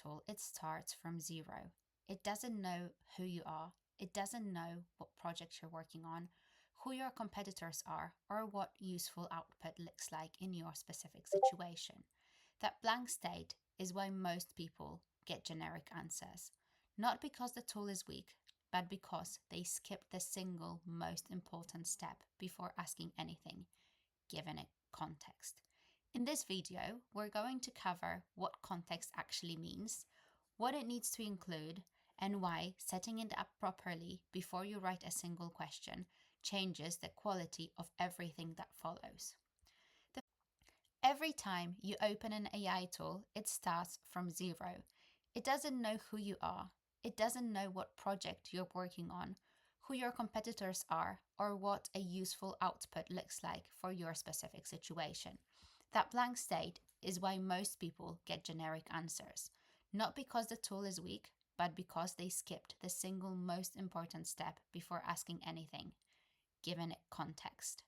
tool, it starts from zero. It doesn't know who you are. It doesn't know what project you're working on, who your competitors are, or what useful output looks like in your specific situation. That blank state is why most people get generic answers. Not because the tool is weak, but because they skip the single most important step before asking anything, given it context. In this video, we're going to cover what context actually means, what it needs to include, and why setting it up properly before you write a single question changes the quality of everything that follows. Every time you open an AI tool, it starts from zero. It doesn't know who you are. It doesn't know what project you're working on, who your competitors are, or what a useful output looks like for your specific situation. That blank state is why most people get generic answers, not because the tool is weak, but because they skipped the single most important step before asking anything, given it context.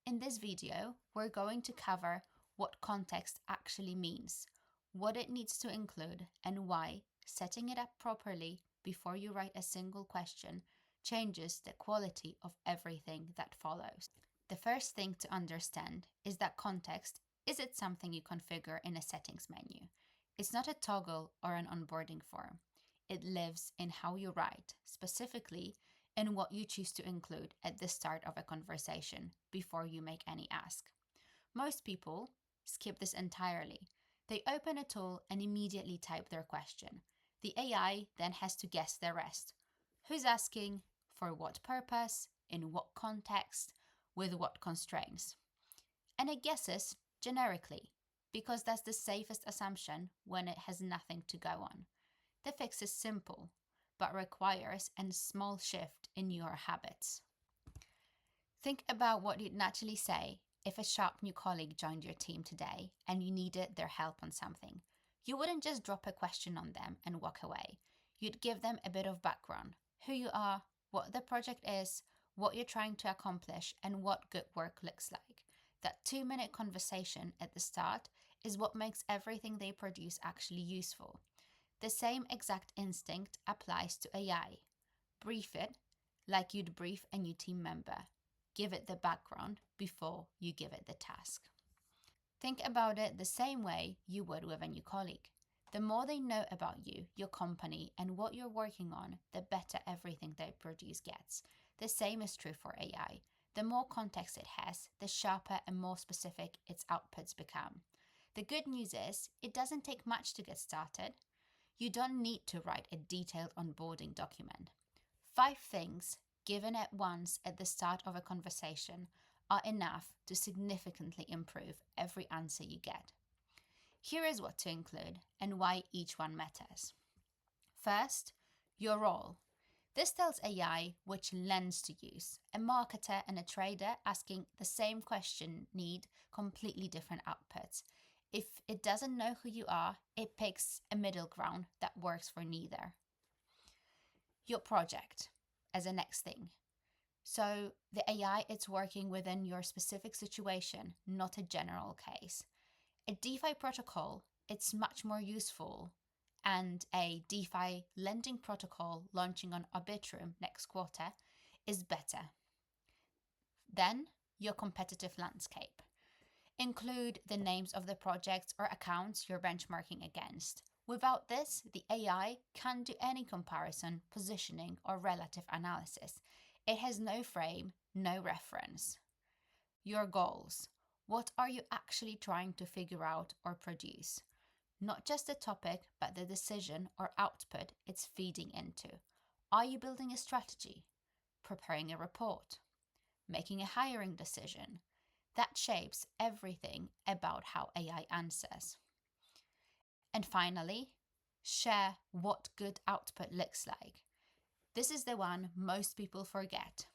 In this video, we're going to cover what context actually means, what it needs to include, and why setting it up properly before you write a single question changes the quality of everything that follows. The first thing to understand is that context isn't something you configure in a settings menu. It's not a toggle or an onboarding form. It lives in how you write, specifically in what you choose to include at the start of a conversation before you make any ask. Most people skip this entirely. They open a tool and immediately type their question. The AI then has to guess the rest. Who's asking, for what purpose, in what context, with what constraints. And it guesses generically, because that's the safest assumption when it has nothing to go on. The fix is simple, but requires a small shift in your habits. Think about what you'd naturally say if a sharp new colleague joined your team today and you needed their help on something. You wouldn't just drop a question on them and walk away. You'd give them a bit of background, who you are, what the project is, what you're trying to accomplish, and what good work looks like. That 2-minute conversation at the start is what makes everything they produce actually useful. The same exact instinct applies to AI. Brief it like you'd brief a new team member. Give it the background before you give it the task. Think about it the same way you would with a new colleague. The more they know about you, your company, and what you're working on, the better everything they produce gets. The same is true for AI. The more context it has, the sharper and more specific its outputs become. The good news is, it doesn't take much to get started. You don't need to write a detailed onboarding document. 5 things given at once at the start of a conversation are enough to significantly improve every answer you get. Here is what to include and why each one matters. First, your role. This tells AI which lens to use. A marketer and a trader asking the same question need completely different outputs. If it doesn't know who you are, it picks a middle ground that works for neither. Your project as a next thing. So the AI, it's working within your specific situation, not a general case. A DeFi protocol, it's much more useful, and a DeFi lending protocol launching on Arbitrum next quarter is better. Then, your competitive landscape. Include the names of the projects or accounts you're benchmarking against. Without this, the AI can't do any comparison, positioning, or relative analysis. It has no frame, no reference. Your goals. What are you actually trying to figure out or produce? Not just the topic, but the decision or output it's feeding into. Are you building a strategy? Preparing a report? Making a hiring decision? That shapes everything about how AI answers. And finally, share what good output looks like. This is the one most people forget.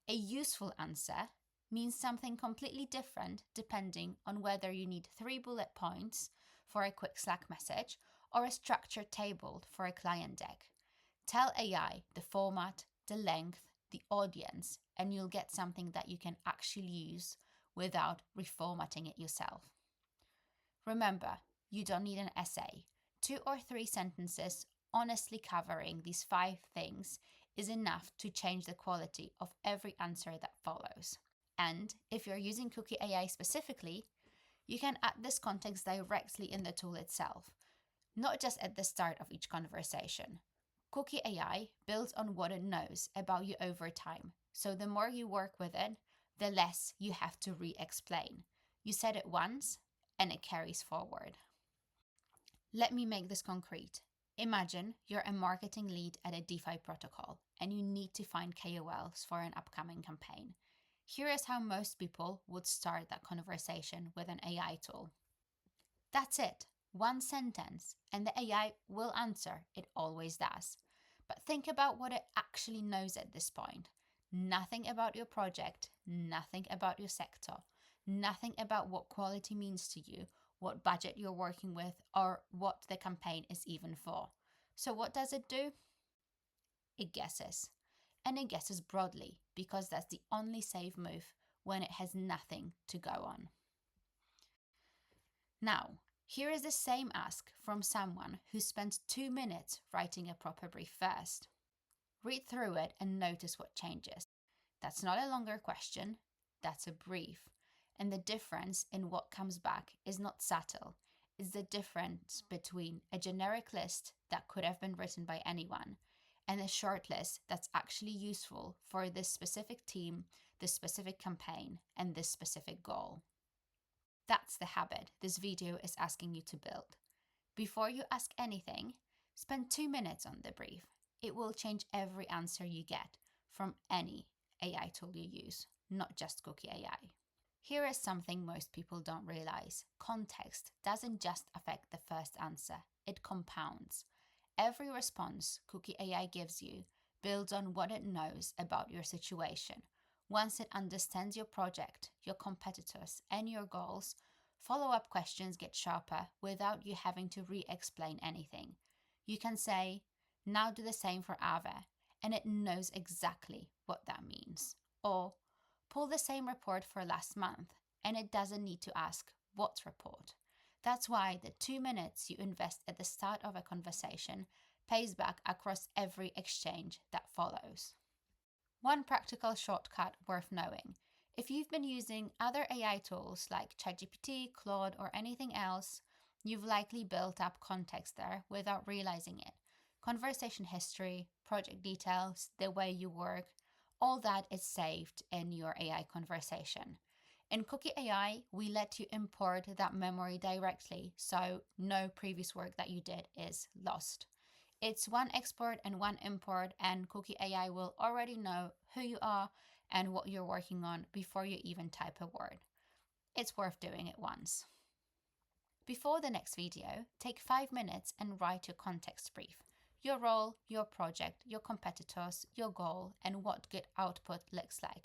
A useful answer means something completely different depending on whether you need 3 bullet points for a quick Slack message or a structured table for a client deck. Tell AI the format, the length, the audience, and you'll get something that you can actually use without reformatting it yourself. Remember, you don't need an essay. 2 or 3 sentences honestly covering these 5 things is enough to change the quality of every answer that follows. And if you're using Cookie AI specifically, you can add this context directly in the tool itself, not just at the start of each conversation. Cookie AI builds on what it knows about you over time, so the more you work with it, the less you have to re-explain. You said it once, and it carries forward. Let me make this concrete. Imagine you're a marketing lead at a DeFi protocol, and you need to find KOLs for an upcoming campaign. Here is how most people would start that conversation with an AI tool. That's it. One sentence, and the AI will answer. It always does. But think about what it actually knows at this point. Nothing about your project, nothing about your sector, nothing about what quality means to you, what budget you're working with, or what the campaign is even for. So what does it do? It guesses. And it guesses broadly because that's the only safe move when it has nothing to go on. Now, here is the same ask from someone who spent 2 minutes writing a proper brief first. Read through it and notice what changes. That's not a longer question, that's a brief. And the difference in what comes back is not subtle. It's the difference between a generic list that could have been written by anyone and a short list that's actually useful for this specific team, this specific campaign, and this specific goal. That's the habit this video is asking you to build. Before you ask anything, spend 2 minutes on the brief. It will change every answer you get from any AI tool you use, not just Cookie AI. Here is something most people don't realize. Context doesn't just affect the first answer, it compounds. Every response Cookie AI gives you builds on what it knows about your situation. Once it understands your project, your competitors, and your goals, follow-up questions get sharper without you having to re-explain anything. You can say, now do the same for Ava, and it knows exactly what that means. Or, pull the same report for last month, and it doesn't need to ask, what report? That's why the 2 minutes you invest at the start of a conversation pays back across every exchange that follows. One practical shortcut worth knowing. If you've been using other AI tools like ChatGPT, Claude, or anything else, you've likely built up context there without realizing it. Conversation history, project details, the way you work, all that is saved in your AI conversation. In Cookie AI, we let you import that memory directly, so no previous work that you did is lost. It's one export and one import, and Cookie AI will already know who you are and what you're working on before you even type a word. It's worth doing it once. Before the next video, take 5 minutes and write your context brief. Your role, your project, your competitors, your goal, and what good output looks like.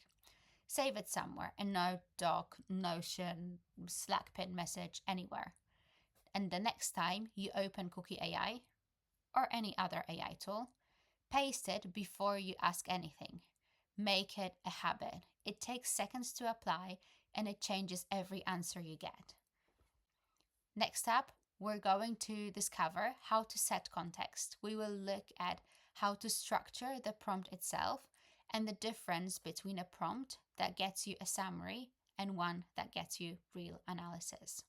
Save it somewhere, a note, doc, Notion, Slack pin message, anywhere. And the next time you open Cookie AI, or any other AI tool, paste it before you ask anything. Make it a habit. It takes seconds to apply and it changes every answer you get. Next up, we're going to discover how to set context. We will look at how to structure the prompt itself and the difference between a prompt that gets you a summary and one that gets you real analysis.